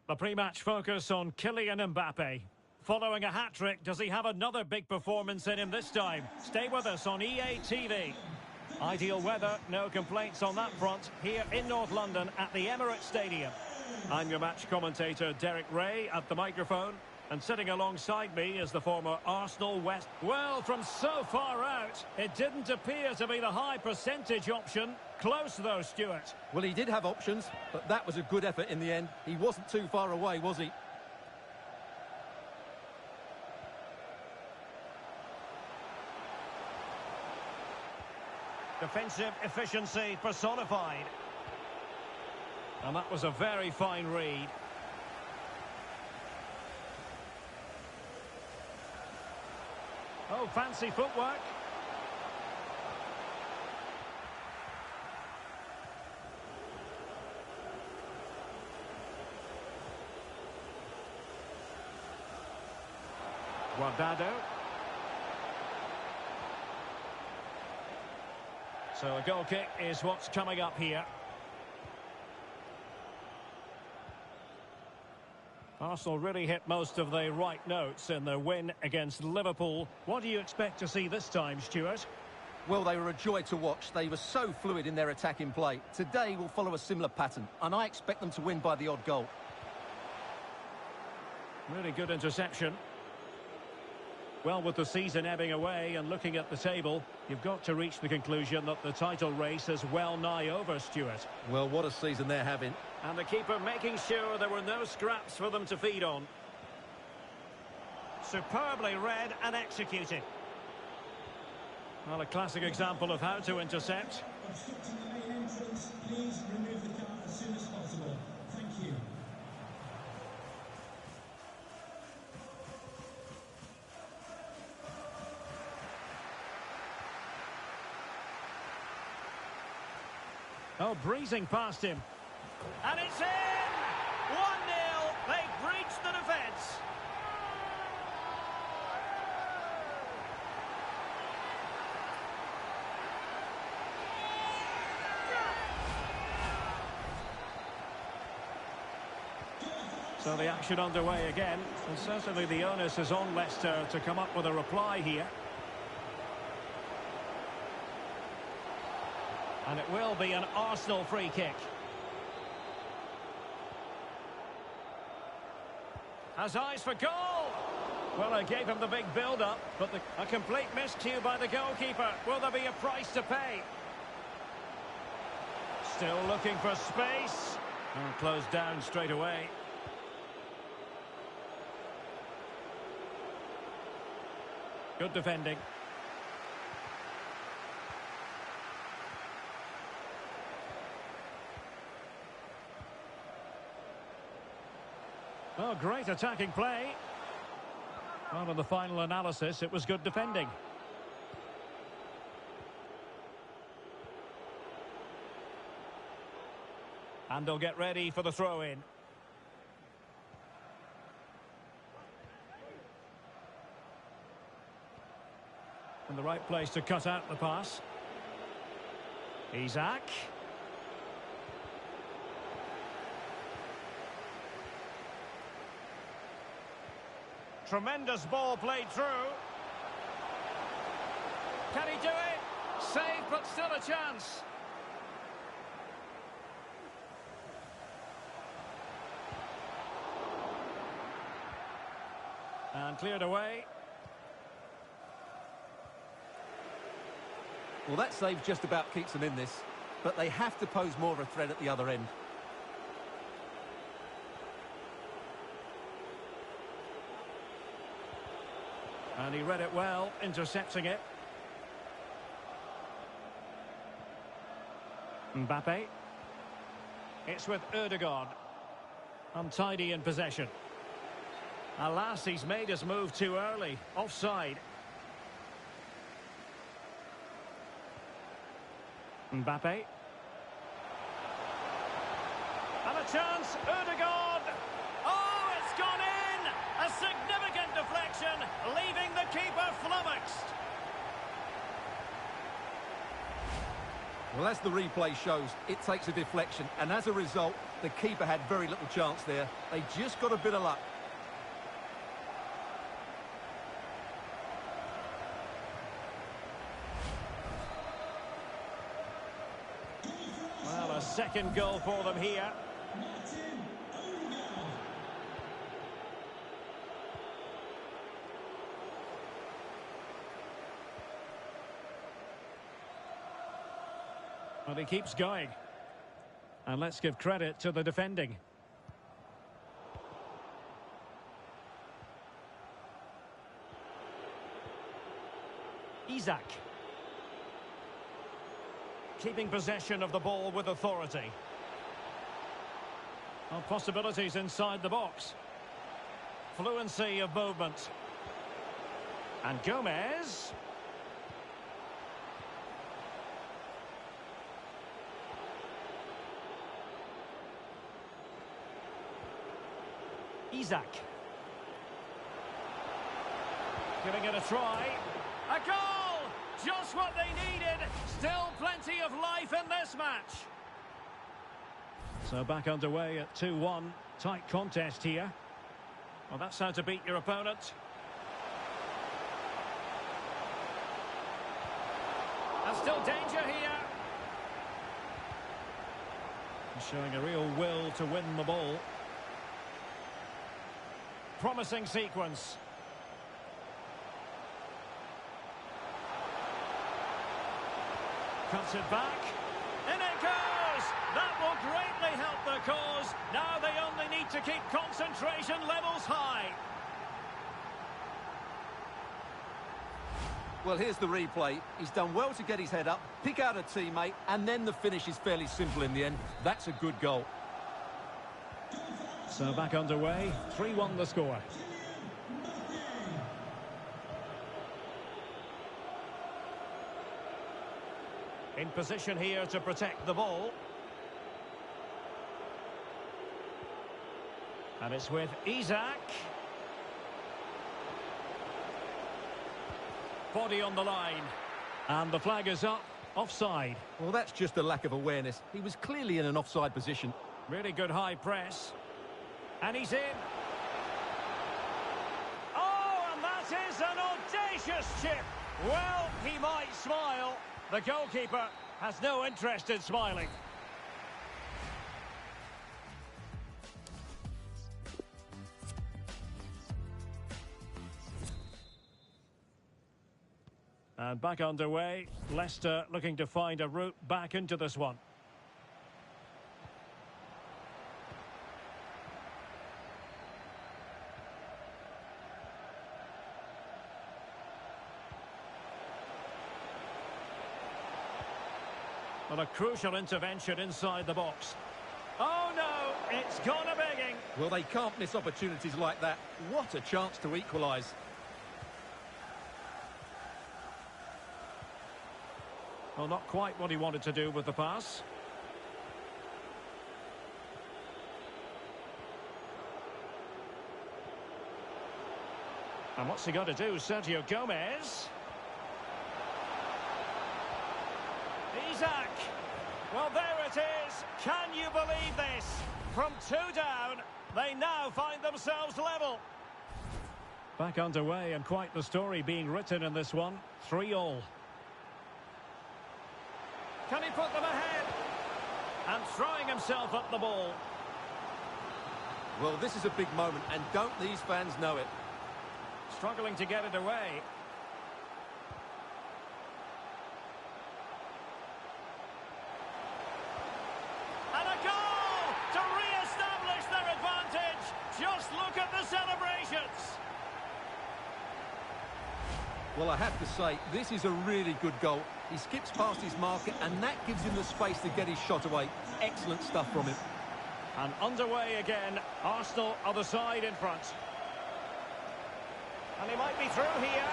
The pre-match focus on Kylian Mbappe. Following a hat-trick, does he have another big performance in him this time? Stay with us on EA TV. Ideal weather, no complaints on that front, here in North London at the Emirates Stadium. I'm your match commentator Derek Ray at the microphone. And sitting alongside me is the former Arsenal West. Well, from so far out, it didn't appear to be the high percentage option. Close though, Stuart. Well, he did have options, but that was a good effort in the end. He wasn't too far away, was he? Defensive efficiency personified. And that was a very fine read. Oh, fancy footwork. Guardado. So a goal kick is what's coming up here. Arsenal really hit most of the right notes in their win against Liverpool. What do you expect to see this time, Stuart? Well, they were a joy to watch. They were so fluid in their attacking play. Today will follow a similar pattern, and I expect them to win by the odd goal. Really good interception. Well, with the season ebbing away and looking at the table, you've got to reach the conclusion that the title race is well nigh over, Stuart. Well, what a season they're having. And the keeper making sure there were no scraps for them to feed on. Superbly read and executed. Well, a classic example of how to intercept. Obstructing the main entrance, please remove the car as soon as possible. Thank you. Oh, breezing past him. And it's in! 1-0. They've breached the defence. So the action underway again. And certainly the onus is on Leicester to come up with a reply here. And it will be an Arsenal free kick. Has eyes for goal. Well, I gave him the big build-up, but a complete miscue by the goalkeeper. Will there be a price to pay? Still looking for space. And closed down straight away. Good defending. Oh, great attacking play. Well, in the final analysis, it was good defending. And they'll get ready for the throw-in. In the right place to cut out the pass. Isak. Tremendous ball played through. Can he do it? Save, but still a chance. And cleared away. Well, that save just about keeps them in this, but they have to pose more of a threat at the other end. And he read it well, intercepting it. Mbappe. It's with Ødegaard. Untidy in possession. Alas, he's made his move too early. Offside. Mbappe. And a chance, Ødegaard. Oh, it's gone in! A significant deflection, leaving the keeper flummoxed. Well, as the replay shows, it takes a deflection, and as a result, the keeper had very little chance there. They just got a bit of luck. Well, a second goal for them here. Well, he keeps going. And let's give credit to the defending. Isak. Keeping possession of the ball with authority. Well, possibilities inside the box. Fluency of movement. And Gomez. Isak. Giving it a try. A goal! Just what they needed. Still plenty of life in this match. So back underway at 2-1. Tight contest here. Well, that's how to beat your opponent. And still danger here. Showing a real will to win the ball. Promising sequence. Cuts it back. In it goes! That will greatly help the cause. Now they only need to keep concentration levels high. Well, here's the replay. He's done well to get his head up, pick out a teammate, and then the finish is fairly simple in the end. That's a good goal. So back underway, 3-1 the score. In position here to protect the ball. And it's with Isak. Body on the line. And the flag is up, offside. Well, that's just a lack of awareness. He was clearly in an offside position. Really good high press. And he's in. Oh, and that is an audacious chip. Well, he might smile. The goalkeeper has no interest in smiling. And back underway. Leicester looking to find a route back into this one. Well, a crucial intervention inside the box. Oh no, it's gone a begging. Well, they can't miss opportunities like that. What a chance to equalise. Well, not quite what he wanted to do with the pass. And what's he got to do, Sergio Gomez? Isak. Well, there it is. Can you believe this? From 2 down, they now find themselves level. Back underway, and quite the story being written in this one. 3-3. Can he put them ahead? And throwing himself at the ball. Well, this is a big moment, and don't these fans know it? Struggling to get it away. And a goal to re-establish their advantage. Just look at the celebrations. Well, I have to say, this is a really good goal. He skips past his marker, and that gives him the space to get his shot away. Excellent stuff from him. And underway again. Arsenal other side in front. And he might be through here.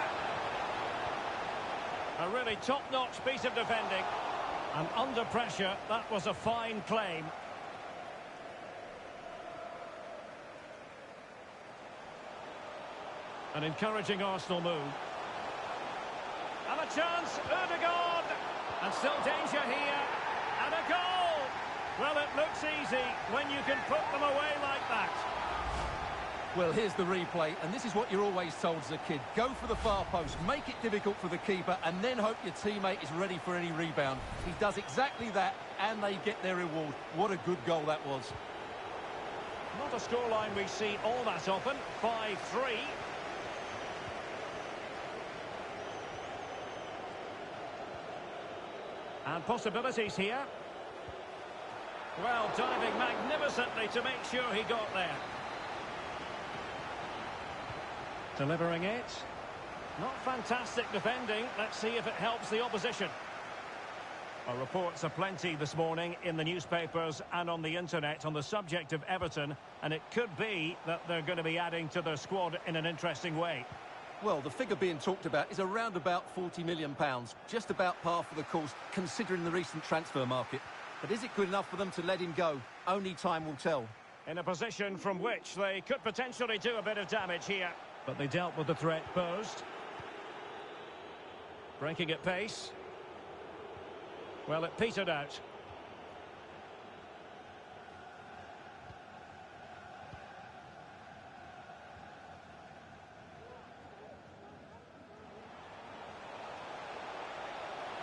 A really top-notch piece of defending. And under pressure, that was a fine claim. An encouraging Arsenal move. And a chance, Ødegaard. And still danger here. And a goal! Well, it looks easy when you can put them away like that. Well, here's the replay, and this is what you're always told as a kid. Go for the far post, make it difficult for the keeper, and then hope your teammate is ready for any rebound. He does exactly that, and they get their reward. What a good goal that was. Not a scoreline we see all that often. 5-3. And possibilities here. Well, diving magnificently to make sure he got there. Delivering it. Not fantastic defending. Let's see if it helps the opposition. Well, reports are plenty this morning in the newspapers and on the internet on the subject of Everton, and it could be that they're going to be adding to their squad in an interesting way. Well, the figure being talked about is around about £40 million, just about par for the course, considering the recent transfer market. But is it good enough for them to let him go? Only time will tell. In a position from which they could potentially do a bit of damage here. But they dealt with the threat posed. Breaking at pace. Well, it petered out.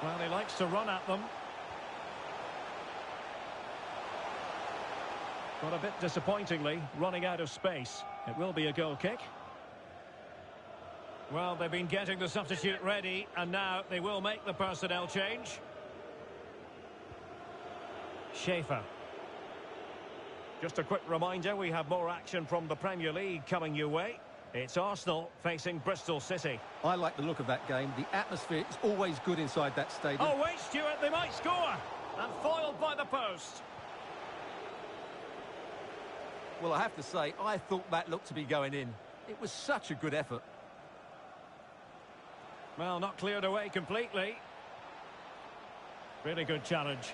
Well, he likes to run at them. But a bit disappointingly, running out of space. It will be a goal kick. Well, they've been getting the substitute ready, and now they will make the personnel change. Schaefer. Just a quick reminder, we have more action from the Premier League coming your way. It's Arsenal facing Bristol City. I like the look of that game. The atmosphere is always good inside that stadium. Oh, wait, Stuart, they might score! And foiled by the post. Well, I have to say, I thought that looked to be going in. It was such a good effort. Well, not cleared away completely. Really good challenge.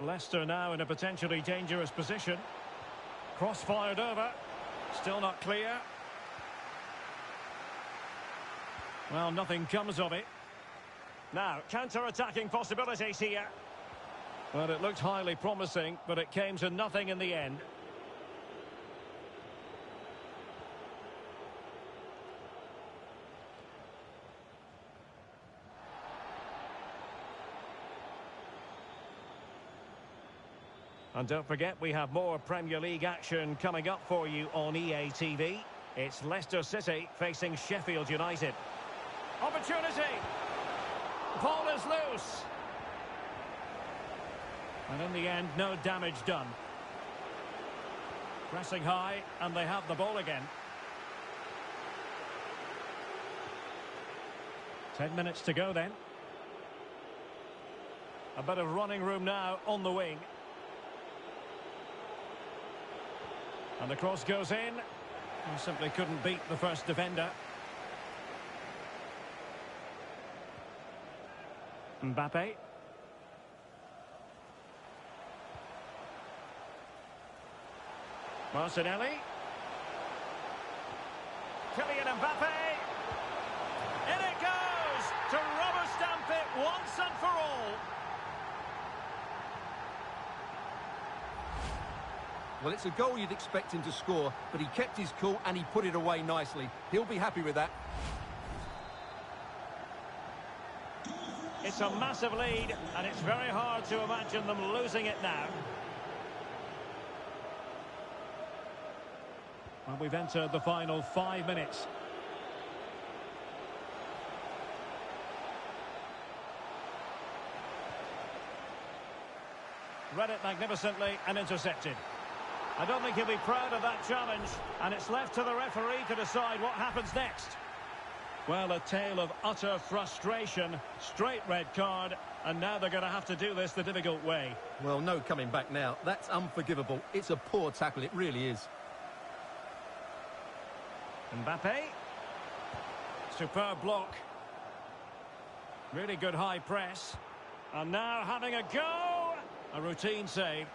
Leicester now in a potentially dangerous position. Cross fired over. Still not clear. Well, nothing comes of it. Now, counter-attacking possibilities here. Well, it looked highly promising, but it came to nothing in the end. And don't forget, we have more Premier League action coming up for you on EA TV. It's Leicester City facing Sheffield United. Opportunity! Ball is loose. And in the end, no damage done. Pressing high, and they have the ball again. 10 minutes to go then. A bit of running room now on the wing. And the cross goes in. He simply couldn't beat the first defender. Mbappe. Martinelli. Kylian Mbappe. In it goes to rubber stamp it once and for all. Well, it's a goal you'd expect him to score, but he kept his cool and he put it away nicely. He'll be happy with that. It's a massive lead, and it's very hard to imagine them losing it now. Well, we've entered the final 5 minutes. Read it magnificently and intercepted. I don't think he'll be proud of that challenge, and it's left to the referee to decide what happens next. Well, a tale of utter frustration, straight red card, and now they're going to have to do this the difficult way. Well, no coming back now. That's unforgivable. It's a poor tackle, it really is. Mbappe. Superb block. Really good high press. And now having a go. A routine save.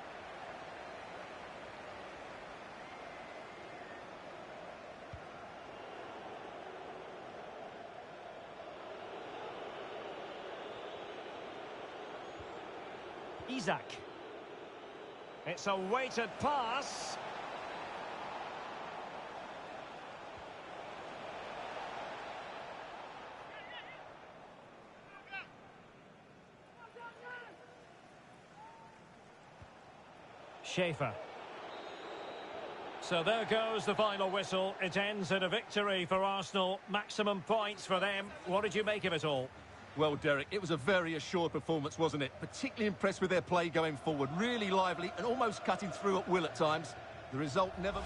Isak. It's a weighted pass. Schaefer. So there goes the final whistle. It ends in a victory for Arsenal. Maximum points for them. What did you make of it all? Well, Derek, it was a very assured performance, wasn't it? Particularly impressed with their play going forward. Really lively and almost cutting through at will at times. The result never...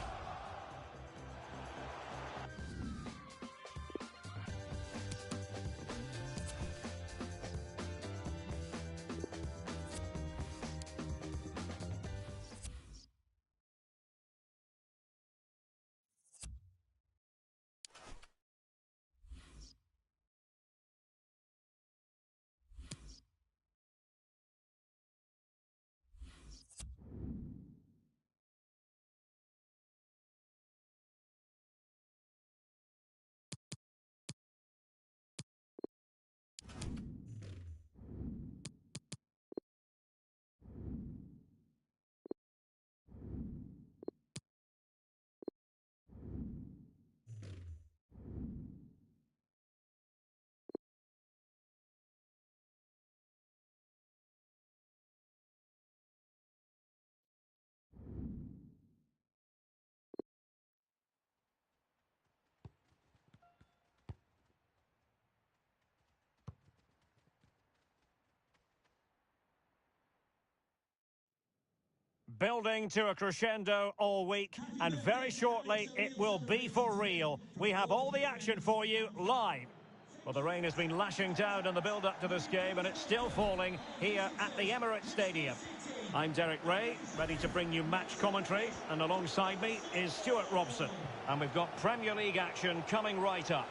Building to a crescendo all week, and very shortly it will be for real. We have all the action for you live. Well, the rain has been lashing down in the build-up to this game, and it's still falling here at the Emirates Stadium. I'm Derek Ray, ready to bring you match commentary, and alongside me is Stuart Robson. And we've got Premier League action coming right up.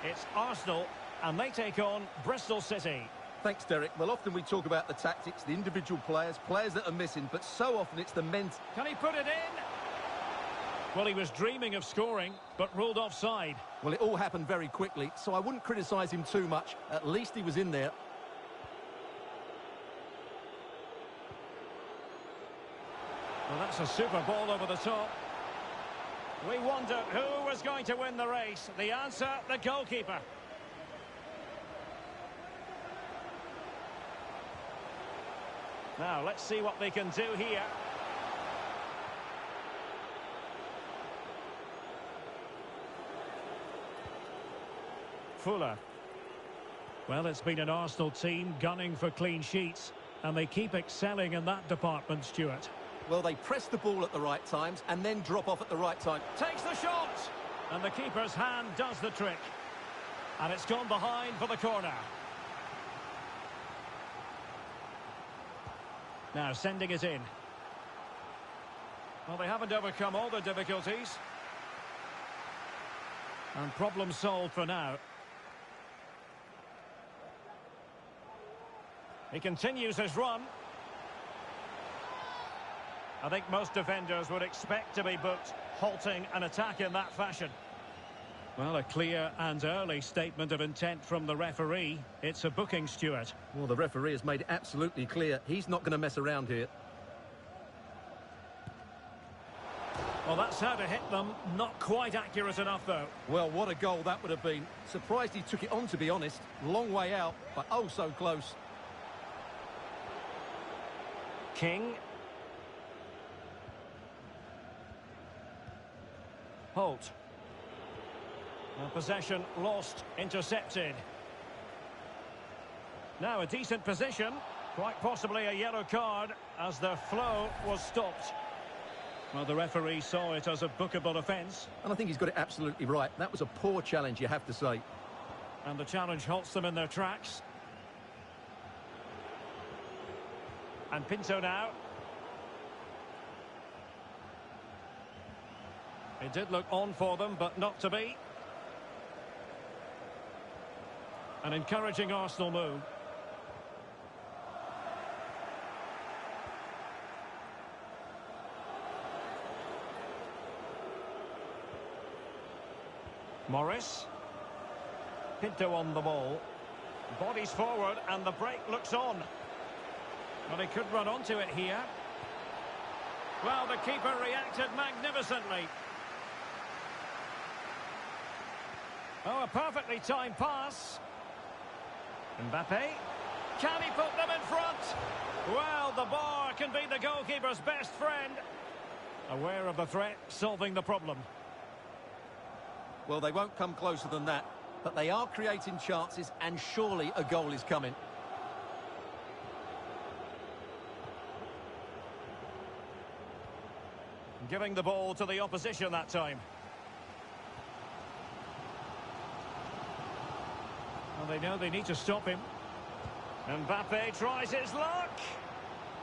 It's Arsenal, and they take on Bristol City. Thanks, Derek. Well, often we talk about the tactics, the individual players that are missing, but so often it's the men... Can he put it in? Well, he was dreaming of scoring, but ruled offside. Well, it all happened very quickly, so I wouldn't criticise him too much. At least he was in there. Well, that's a super ball over the top. We wonder who was going to win the race. The answer, the goalkeeper. Now, let's see what they can do here. Fuller. Well, it's been an Arsenal team gunning for clean sheets, and they keep excelling in that department, Stuart. Well, they press the ball at the right times and then drop off at the right time. Takes the shot! And the keeper's hand does the trick. And it's gone behind for the corner. Now sending it in. Well, they haven't overcome all the difficulties. And problem solved for now. He continues his run. I think most defenders would expect to be booked, halting an attack in that fashion. Well, a clear and early statement of intent from the referee. It's a booking, Stuart. Well, the referee has made it absolutely clear he's not going to mess around here. Well, that's how to hit them. Not quite accurate enough, though. Well, what a goal that would have been. Surprised he took it on, to be honest. Long way out, but oh so close. King. Holt. Possession lost, intercepted. Now a decent position, quite possibly a yellow card as the flow was stopped. Well, the referee saw it as a bookable offence. And I think he's got it absolutely right. That was a poor challenge, you have to say. And the challenge halts them in their tracks. And Pinto now. It did look on for them, but not to be. An encouraging Arsenal move. Morris. Pinto on the ball. Bodies forward and the break looks on. Well, he could run onto it here. Well, the keeper reacted magnificently. Oh, a perfectly timed pass. Mbappe. Can he put them in front? Well, the bar can be the goalkeeper's best friend. Aware of the threat, solving the problem. Well, they won't come closer than that, but they are creating chances, and surely a goal is coming. Giving the ball to the opposition that time. Well, they know they need to stop him. Mbappe tries his luck.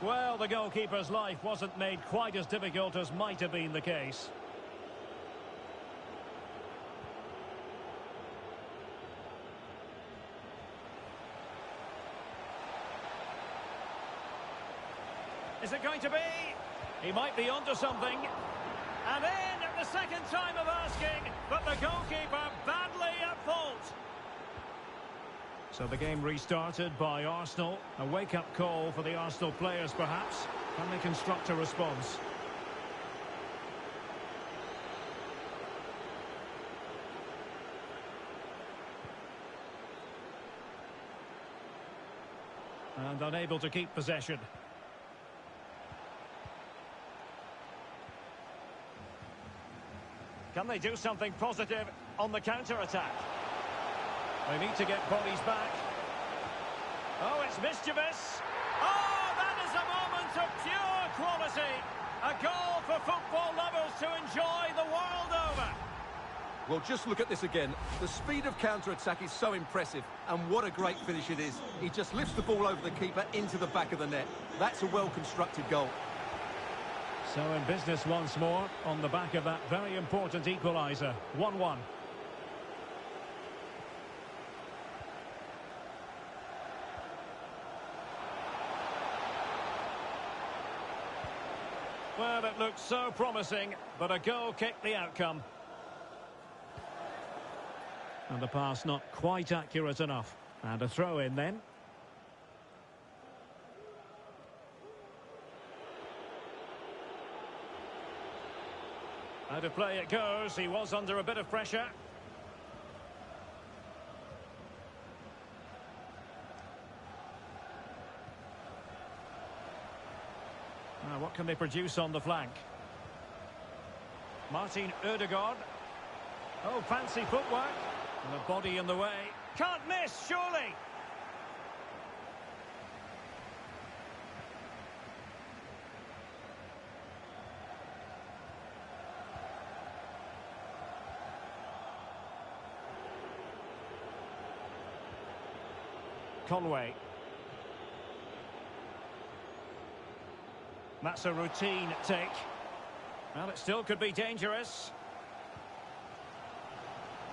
Well, the goalkeeper's life wasn't made quite as difficult as might have been the case. Is it going to be? He might be onto something. And in at the second time of asking, but the goalkeeper badly at fault. So the game restarted by Arsenal. A wake-up call for the Arsenal players, perhaps. Can they construct a response? And unable to keep possession. Can they do something positive on the counter-attack? They need to get bodies back. Oh, it's mischievous. Oh, that is a moment of pure quality. A goal for football lovers to enjoy the world over. Well, just look at this again. The speed of counter-attack is so impressive, and what a great finish it is. He just lifts the ball over the keeper into the back of the net. That's a well-constructed goal. So in business once more, on the back of that very important equaliser. 1-1. Well, it looked so promising, but a goal kicked the outcome. And the pass not quite accurate enough. And a throw in then. Out of play it goes. He was under a bit of pressure. Now, what can they produce on the flank? Martin Ødegaard. Oh, fancy footwork. And a body in the way. Can't miss, surely. Conway. That's a routine take. Well, it still could be dangerous.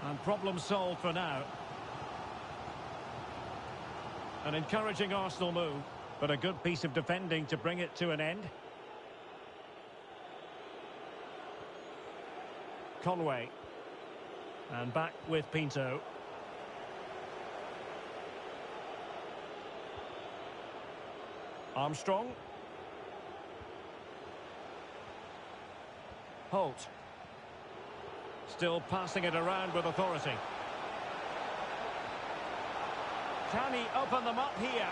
And problem solved for now. An encouraging Arsenal move, but a good piece of defending to bring it to an end. Conway. And back with Pinto. Armstrong. Holt. Still passing it around with authority. Can he open them up here?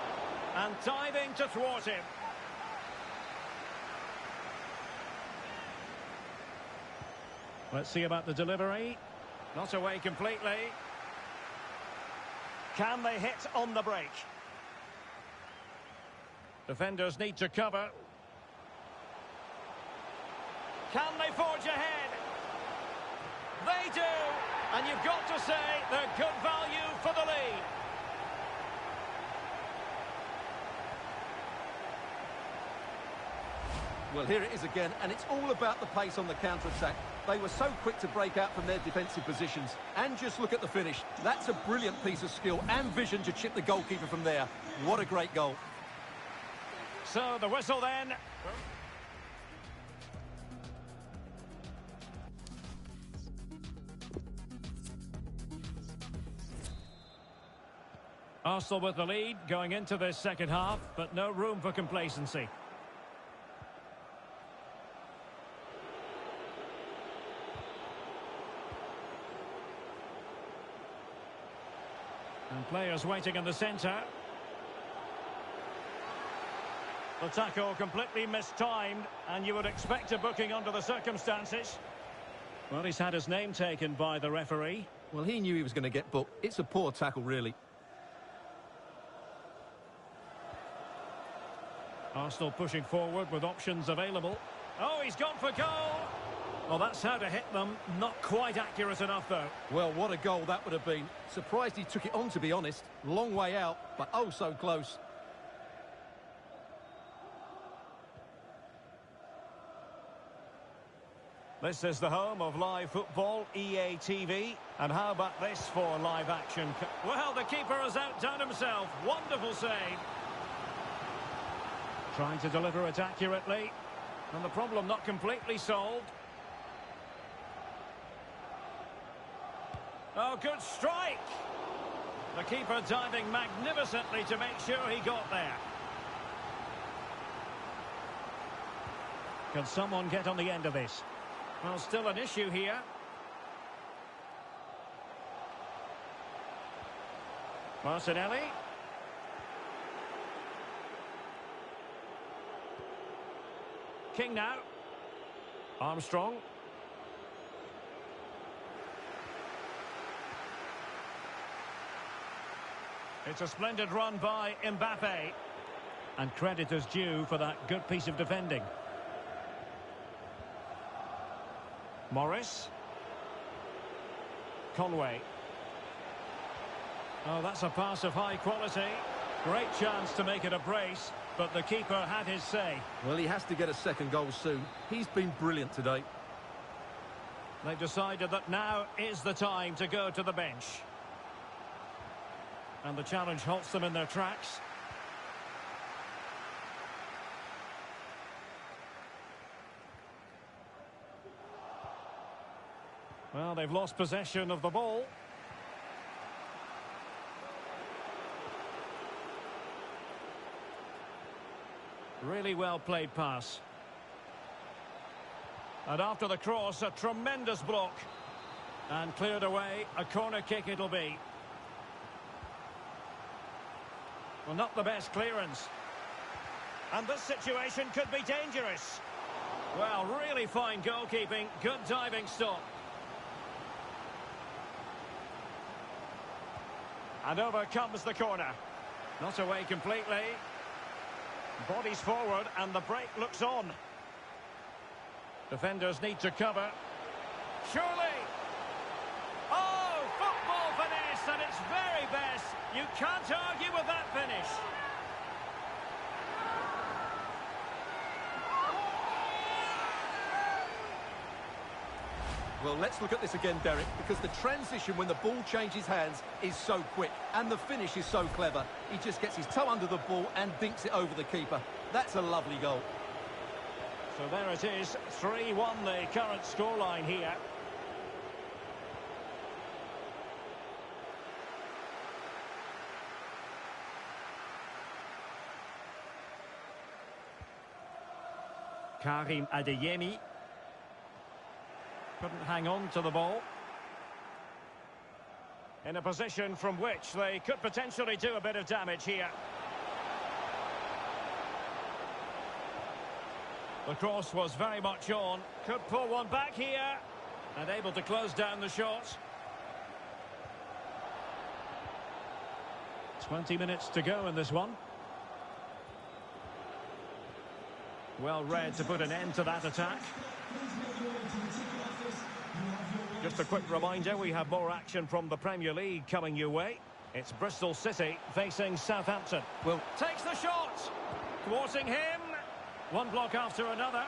And diving to thwart him. Let's see about the delivery. Not away completely. Can they hit on the break? Defenders need to cover. Can they forge ahead? They do! And you've got to say they're good value for the lead. Well, here it is again, and it's all about the pace on the counter-attack. They were so quick to break out from their defensive positions. And just look at the finish. That's a brilliant piece of skill and vision to chip the goalkeeper from there. What a great goal. So the whistle then. Arsenal with the lead going into this second half, but no room for complacency. And players waiting in the centre. The tackle completely mistimed, and you would expect a booking under the circumstances. Well, he's had his name taken by the referee. Well, he knew he was going to get booked. It's a poor tackle, really. Arsenal pushing forward with options available. Oh, he's gone for goal! Well, that's how to hit them. Not quite accurate enough, though. Well, what a goal that would have been. Surprised he took it on, to be honest. Long way out, but oh so close. This is the home of live football, EA TV. And how about this for live action? Well, the keeper has outdone himself. Wonderful save. Trying to deliver it accurately. And the problem not completely solved. Oh, good strike. The keeper diving magnificently to make sure he got there. Can someone get on the end of this? Well, still an issue here. Martinelli. King now. Armstrong. It's a splendid run by Mbappe. And credit is due for that good piece of defending. Morris. Conway. Oh, that's a pass of high quality. Great chance to make it a brace, but the keeper had his say. Well, he has to get a second goal soon. He's been brilliant today. They've decided that now is the time to go to the bench. And the challenge halts them in their tracks. Well, they've lost possession of the ball. Really well played pass. And after the cross, a tremendous block. And cleared away, a corner kick it'll be. Well, not the best clearance. And this situation could be dangerous. Well, really fine goalkeeping, good diving stop. And over comes the corner. Not away completely. Bodies forward and the break looks on. Defenders need to cover. Surely! Oh, football finesse at its very best. You can't argue with that finish. Well, let's look at this again, Derek, because the transition when the ball changes hands is so quick, and the finish is so clever. He just gets his toe under the ball and dinks it over the keeper. That's a lovely goal. So there it is, 3-1 the current scoreline here. Karim Adeyemi. Couldn't hang on to the ball. In a position from which they could potentially do a bit of damage here. The cross was very much on. Could pull one back here. And able to close down the shot. 20 minutes to go in this one. Well read to put an end to that attack. Just a quick reminder, we have more action from the Premier League coming your way. It's Bristol City facing Southampton. Well, takes the shot. Thwarting him. One block after another.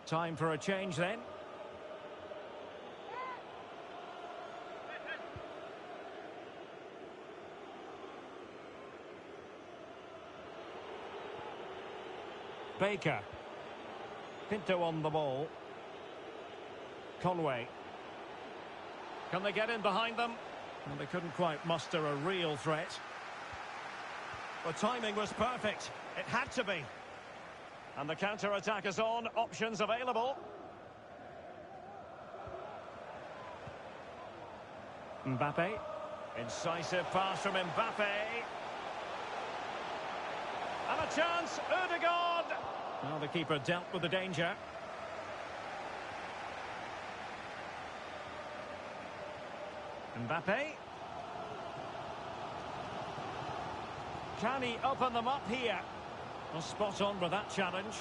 Time for a change then. Baker. Pinto on the ball. Conway. Can they get in behind them? Well, they couldn't quite muster a real threat. The timing was perfect. It had to be. And the counter-attack is on. Options available. Mbappe. Incisive pass from Mbappe. And a chance. Ødegaard. Well, the keeper dealt with the danger. Mbappe. Can he open them up here? Well, spot on with that challenge.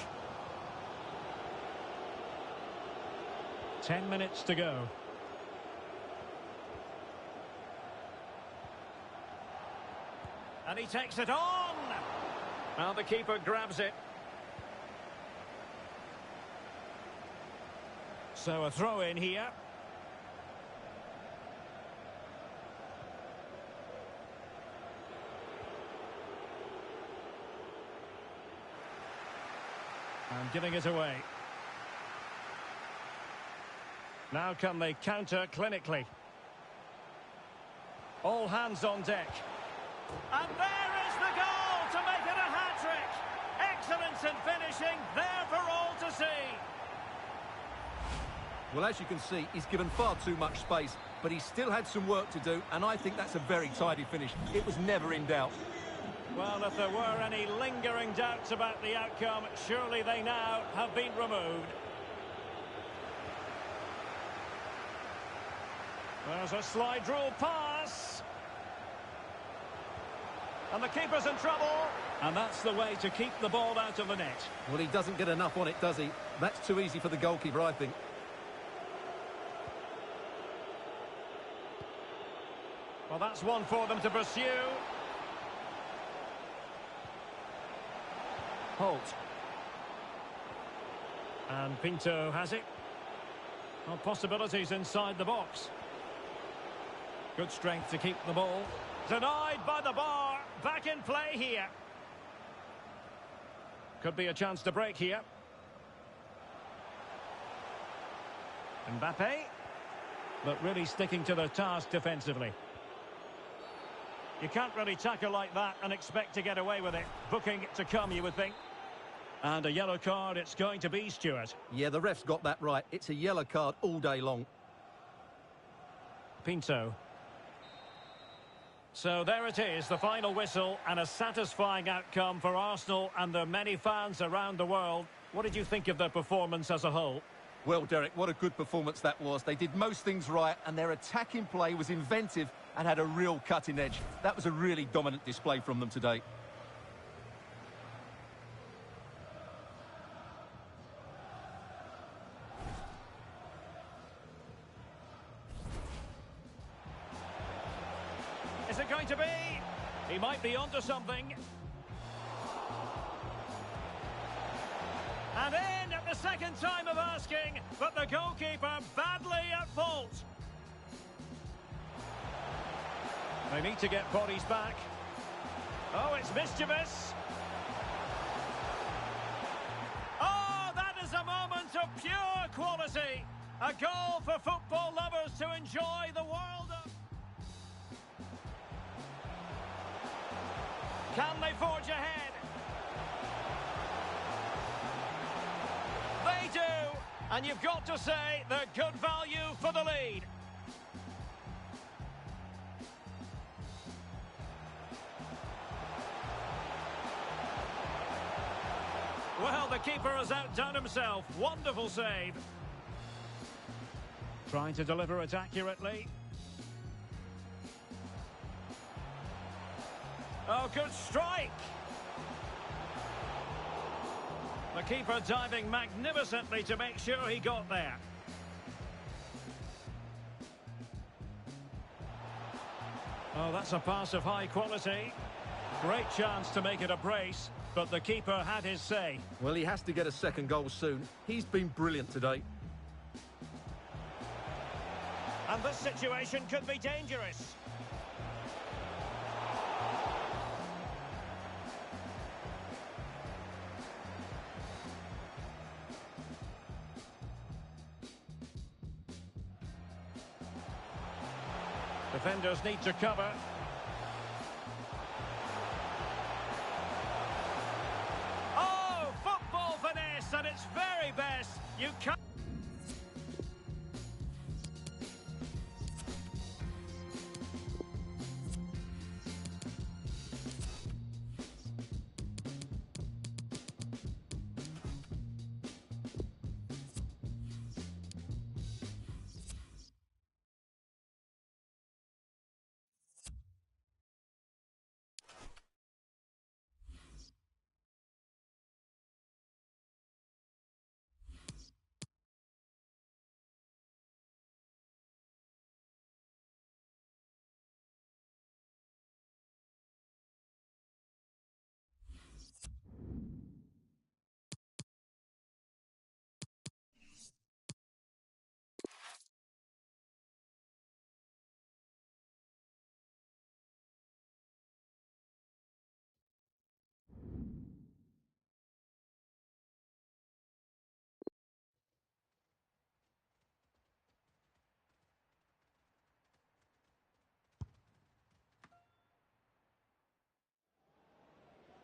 10 minutes to go. And he takes it on. Well, the keeper grabs it. So a throw in here. And giving it away. Now can they counter clinically? All hands on deck. And there is the goal to make it a hat-trick. Excellence in finishing, there for all to see. Well, as you can see, he's given far too much space, but he still had some work to do, and I think that's a very tidy finish. It was never in doubt. Well, if there were any lingering doubts about the outcome, surely they now have been removed. There's a slide rule pass. And the keeper's in trouble. And that's the way to keep the ball out of the net. Well, he doesn't get enough on it, does he? That's too easy for the goalkeeper, I think. Well, that's one for them to pursue. Holt. And Pinto has it. Well, possibilities inside the box. Good strength to keep the ball. Denied by the bar. Back in play here. Could be a chance to break here. Mbappe. But really sticking to the task defensively. You can't really tackle like that and expect to get away with it. Booking to come, you would think. And a yellow card it's going to be, Stuart. Yeah, the ref's got that right. It's a yellow card all day long. Pinto. So there it is, the final whistle, and a satisfying outcome for Arsenal and their many fans around the world. What did you think of their performance as a whole? Well, Derek, what a good performance that was. They did most things right, and their attacking play was inventive and had a real cutting edge. That was a really dominant display from them today. Is it going to be? He might be onto something. And in at the second time of asking, but the goalkeeper badly at fault. They need to get bodies back. Oh, it's mischievous. Oh, that is a moment of pure quality. A goal for football lovers to enjoy the world of. Can they forge ahead? They do. And you've got to say they're good value for the lead. Well, the keeper has outdone himself. Wonderful save. Trying to deliver it accurately. Oh, good strike. The keeper diving magnificently to make sure he got there. Oh, that's a pass of high quality. Great chance to make it a brace, but the keeper had his say. Well, he has to get a second goal soon. He's been brilliant today. And this situation could be dangerous. Defenders need to cover. Oh, football finesse at its very best. You can't...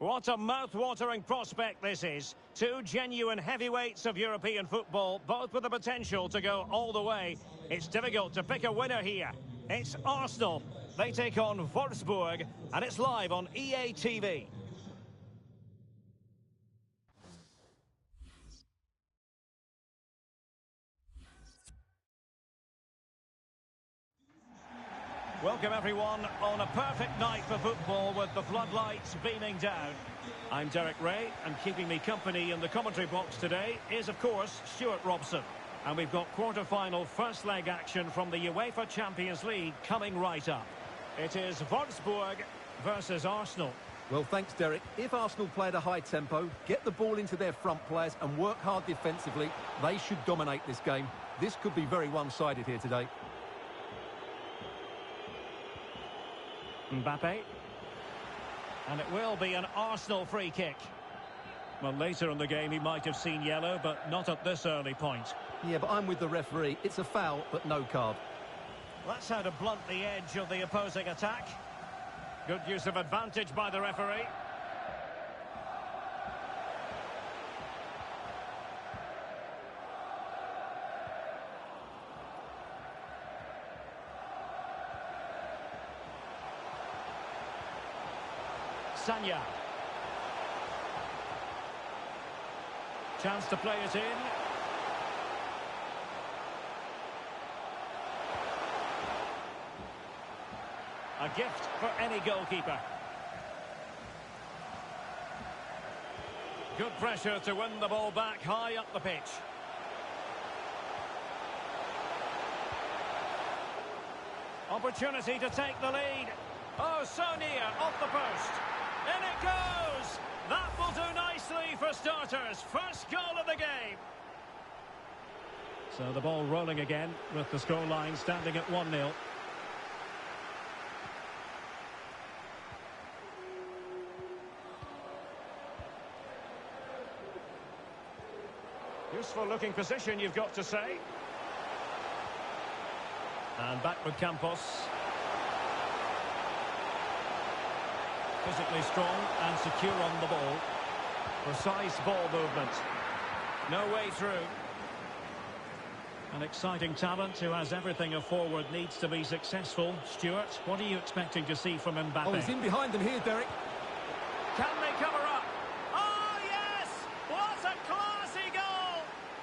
What a mouth-watering prospect this is. Two genuine heavyweights of European football, both with the potential to go all the way. It's difficult to pick a winner here. It's Arsenal. They take on Wolfsburg, and it's live on EA TV. Welcome everyone on a perfect night for football with the floodlights beaming down. I'm Derek Ray, and keeping me company in the commentary box today is of course Stuart Robson. And we've got quarter-final first leg action from the UEFA Champions League coming right up. It is Wolfsburg versus Arsenal. Well, thanks, Derek. If Arsenal play at a high tempo, get the ball into their front players and work hard defensively, they should dominate this game. This could be very one-sided here today. Mbappe. And it will be an Arsenal free kick. Well, later in the game he might have seen yellow, but not at this early point. Yeah, but I'm with the referee. It's a foul, but no card. That's how to blunt the edge of the opposing attack. Good use of advantage by the referee. Sanya. Chance to play it in. A gift for any goalkeeper. Good pressure to win the ball back high up the pitch. Opportunity to take the lead. Oh, so near, off the post. In it goes! That will do nicely for starters. First goal of the game. So the ball rolling again with the scoreline standing at 1-0. Useful looking position, you've got to say. And back with Campos. Physically strong and secure on the ball. Precise ball movement. No way through. An exciting talent who has everything a forward needs to be successful. Stuart, what are you expecting to see from Mbappe? Oh, he's in behind them here, Derek. Can they cover up? Oh, yes! What a classy goal!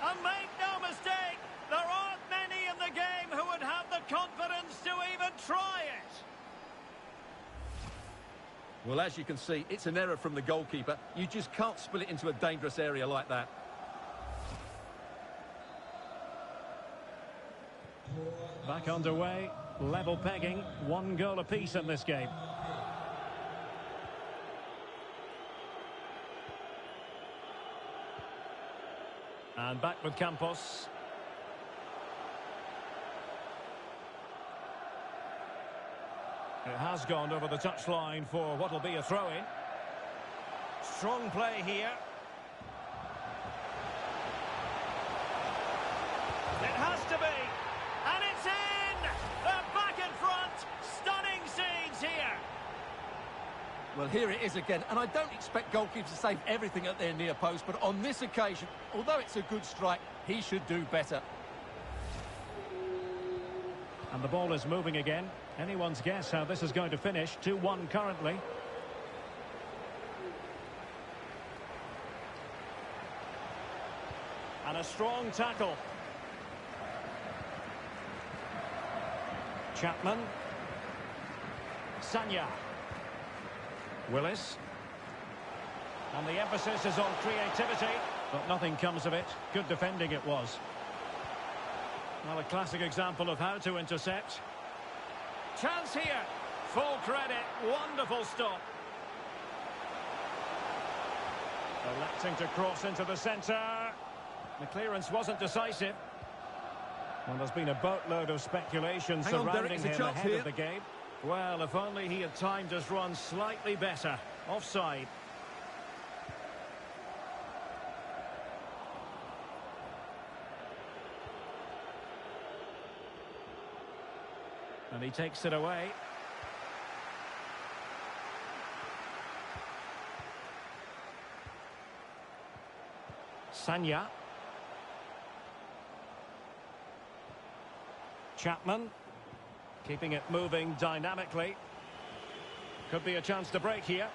And make no mistake, there aren't many in the game who would have the confidence to even try it. Well, as you can see, it's an error from the goalkeeper. You just can't spill it into a dangerous area like that. Back underway, level pegging, 1 goal apiece in this game. And back with Campos. It has gone over the touchline for what will be a throw-in. Strong play here. It has to be. And it's in! They're back in front. Well, here it is again, and I don't expect goalkeepers to save everything at their near post, but on this occasion, although it's a good strike, he should do better. And the ball is moving again. Anyone's guess how this is going to finish. 2-1 currently. And a strong tackle. Chapman. Sanya. Willis. And the emphasis is on creativity, but nothing comes of it. Good defending it was. Well, a classic example of how to intercept. Chance here. Full credit. Wonderful stop. Electing to cross into the centre. The clearance wasn't decisive. Well, there's been a boatload of speculation surrounding him ahead of the game. Well, if only he had timed his run slightly better. Offside. And he takes it away. Sanya. Chapman. Keeping it moving dynamically. Could be a chance to break here.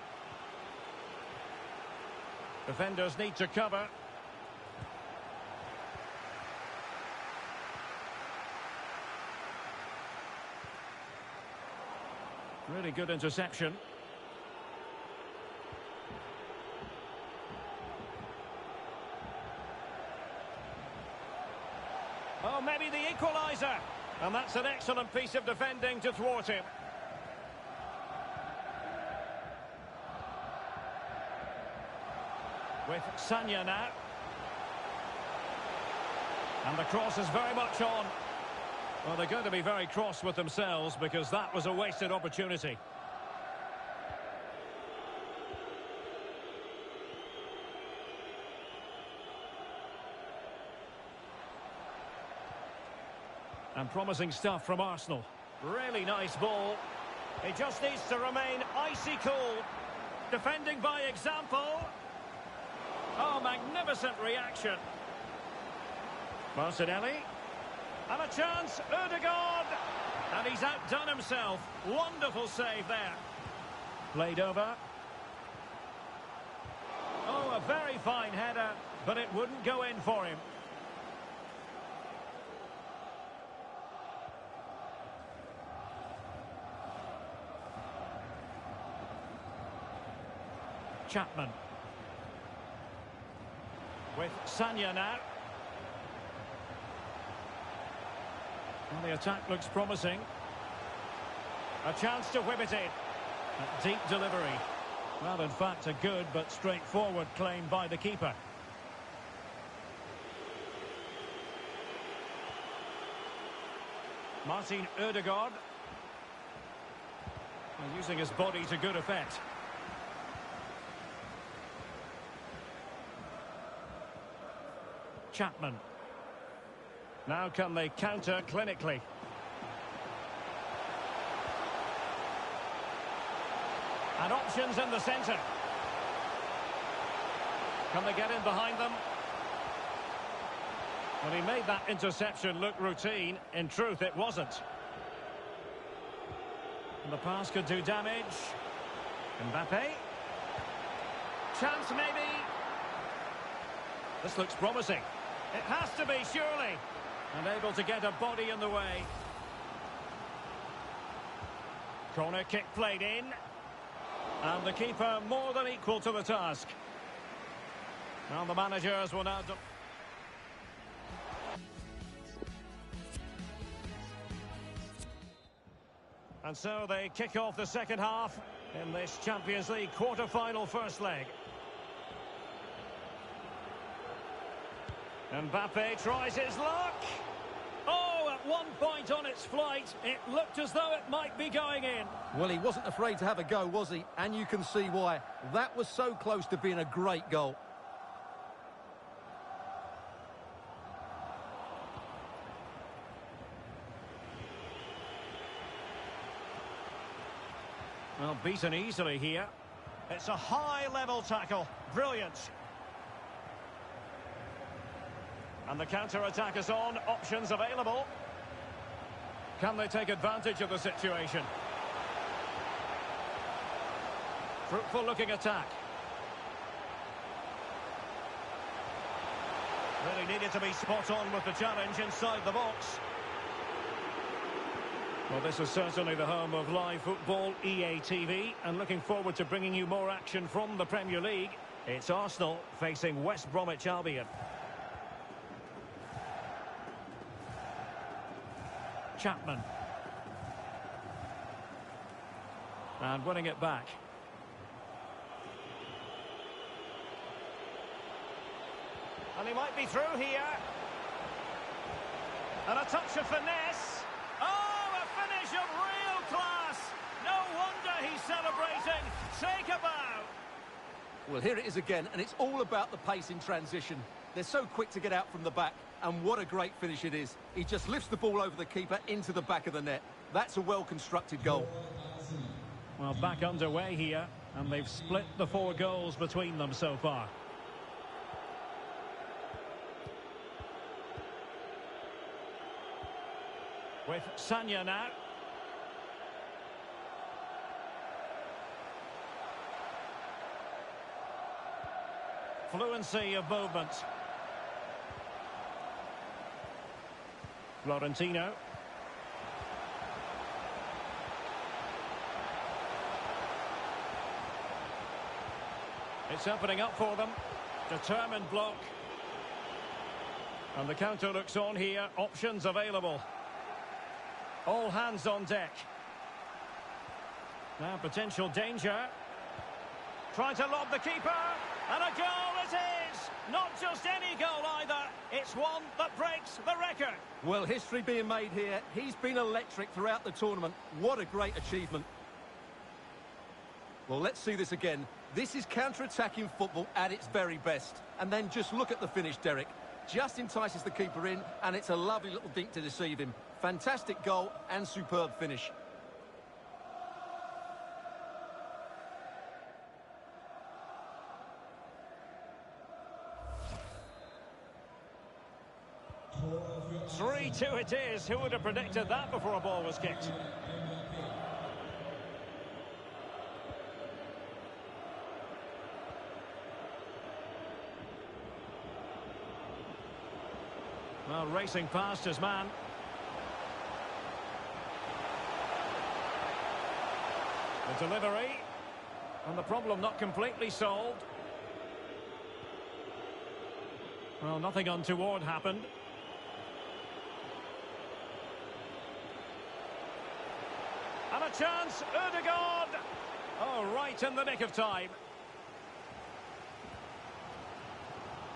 Defenders need to cover. Really good interception. Oh, maybe the equaliser. And that's an excellent piece of defending to thwart him. With Sanya now. And the cross is very much on. Well, they're going to be very cross with themselves because that was a wasted opportunity. And promising stuff from Arsenal. Really nice ball. He just needs to remain icy cool. Defending by example. Oh, magnificent reaction. Martinelli. And a chance, Ødegaard. And he's outdone himself. Wonderful save there. Played over. Oh, a very fine header, but it wouldn't go in for him. Chapman. With Sanya now. Well, the attack looks promising. A chance to whip it in. A deep delivery. Well, in fact, a good but straightforward claim by the keeper. Martin Ødegaard. Well, using his body to good effect. Chapman. Now can they counter clinically? And options in the centre. Can they get in behind them? Well, he made that interception look routine. In truth, it wasn't. And the pass could do damage. Mbappe. Chance maybe. This looks promising. It has to be, surely. And able to get a body in the way. Corner kick played in. And the keeper more than equal to the task. Now the managers will now... And so they kick off the second half in this Champions League quarter-final first leg. Mbappe tries his luck. Oh, at one point on its flight, it looked as though it might be going in. Well, he wasn't afraid to have a go, was he? And you can see why. That was so close to being a great goal. Well, beaten easily here. It's a high-level tackle. Brilliant. And the counter-attack is on. Options available. Can they take advantage of the situation? Fruitful-looking attack. Really needed to be spot on with the challenge inside the box. Well, this is certainly the home of live football, EA TV, and looking forward to bringing you more action from the Premier League. It's Arsenal facing West Bromwich Albion. Chapman. And winning it back. And he might be through here. And a touch of finesse. Oh, a finish of real class. No wonder he's celebrating. Take a bow. Well, here it is again, and it's all about the pace in transition. They're so quick to get out from the back, and what a great finish it is. He just lifts the ball over the keeper into the back of the net. That's a well-constructed goal. Well, back underway here, and they've split the 4 goals between them so far. With Sanya now. Fluency of movement. Florentino. It's opening up for them. Determined block. And the counter looks on here. Options available. All hands on deck. Now potential danger. Trying to lob the keeper. And a goal it is! Not just any goal either. It's one that breaks the record. Well, history being made here. He's been electric throughout the tournament. What a great achievement. Well, let's see this again. This is counter-attacking football at its very best. And then just look at the finish, Derek. Just entices the keeper in, and it's a lovely little dink to deceive him. Fantastic goal and superb finish. Three 3-2 it is. Who would have predicted that before a ball was kicked? Well, racing past his man. The delivery. And the problem not completely solved. Well, nothing untoward happened. And a chance, Ødegaard! Oh, right in the nick of time.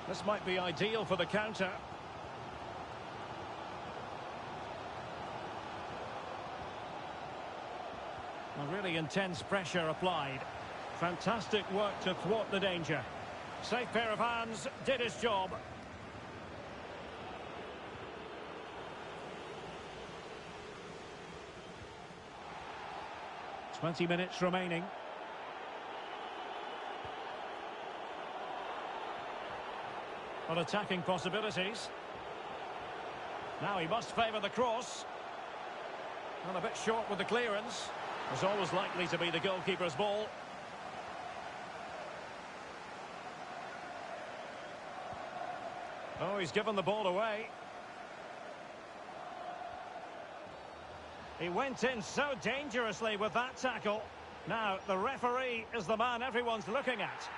This might be ideal for the counter. A really intense pressure applied. Fantastic work to thwart the danger. Safe pair of hands, did his job. 20 minutes remaining. On attacking possibilities. Now he must favour the cross. And a bit short with the clearance. Was always likely to be the goalkeeper's ball. Oh, he's given the ball away. He went in so dangerously with that tackle. Now, the referee is the man everyone's looking at.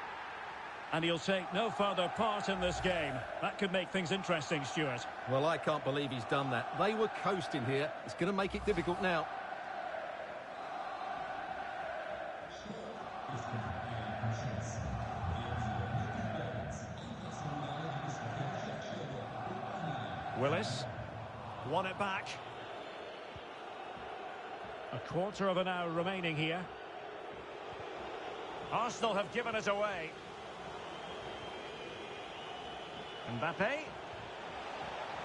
And he'll take no further part in this game. That could make things interesting, Stuart. Well, I can't believe he's done that. They were coasting here. It's going to make it difficult now. Willis won it back. A quarter of an hour remaining here. Arsenal have given it away. Mbappe.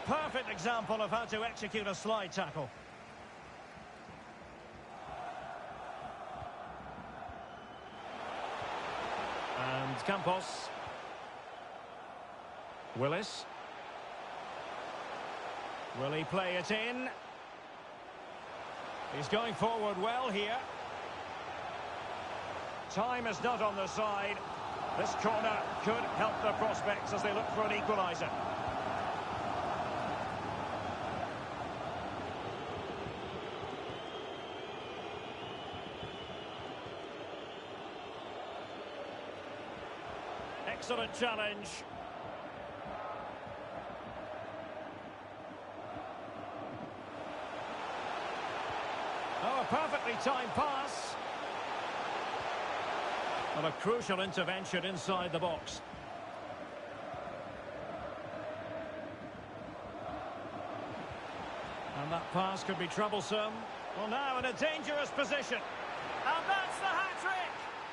Perfect example of how to execute a slide tackle. Campos. Willis. Will he play it in? He's going forward well here. Time is not on the side. This corner could help the prospects as they look for an equaliser. Excellent challenge. Oh, a perfectly timed pass. Well, a crucial intervention inside the box. And that pass could be troublesome. Well, now in a dangerous position. And that's the hat-trick!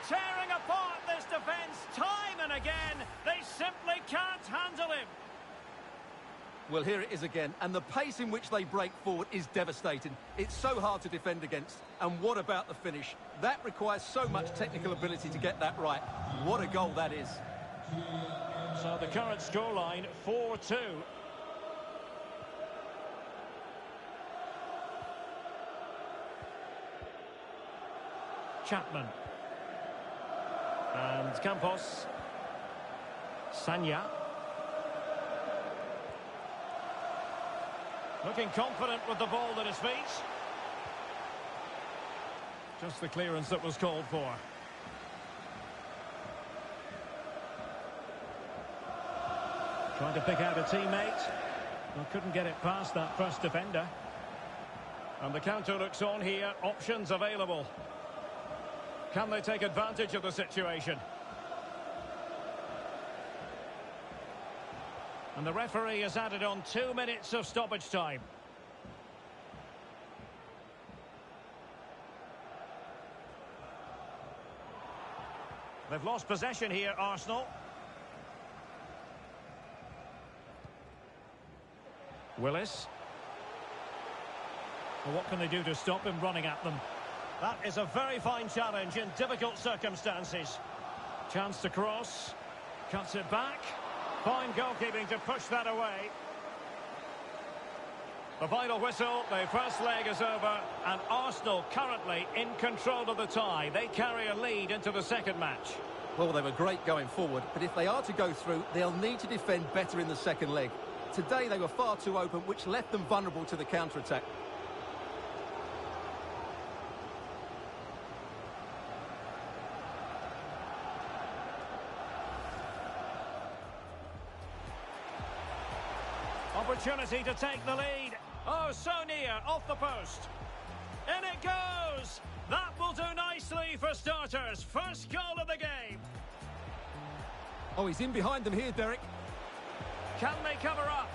Tearing apart this defence time and again. They simply can't handle him. Well, here it is again, and the pace in which they break forward is devastating. It's so hard to defend against. And what about the finish? That requires so much technical ability to get that right. What a goal that is. So the current scoreline, 4-2. Chapman. And Campos. Sanya. Looking confident with the ball at his feet. Just the clearance that was called for. Trying to pick out a teammate. Well, couldn't get it past that first defender. And the counter looks on here. Options available. Can they take advantage of the situation? And the referee has added on 2 minutes of stoppage time. They've lost possession here, Arsenal. Willis. Well, what can they do to stop him running at them? That is a very fine challenge in difficult circumstances. Chance to cross. Cuts it back. Fine goalkeeping to push that away. The final whistle, the first leg is over, and Arsenal currently in control of the tie. They carry a lead into the second match. Well, they were great going forward, but if they are to go through, they'll need to defend better in the second leg. Today they were far too open, which left them vulnerable to the counter-attack. Opportunity to take the lead. Oh, so near, off the post. In it goes! That will do nicely for starters. First goal of the game. Oh, he's in behind them here, Derek. Can they cover up?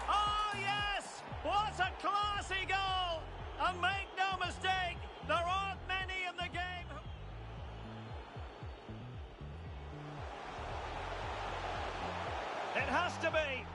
Oh, yes! What a classy goal! And make no mistake, there aren't many in the game. It has to be.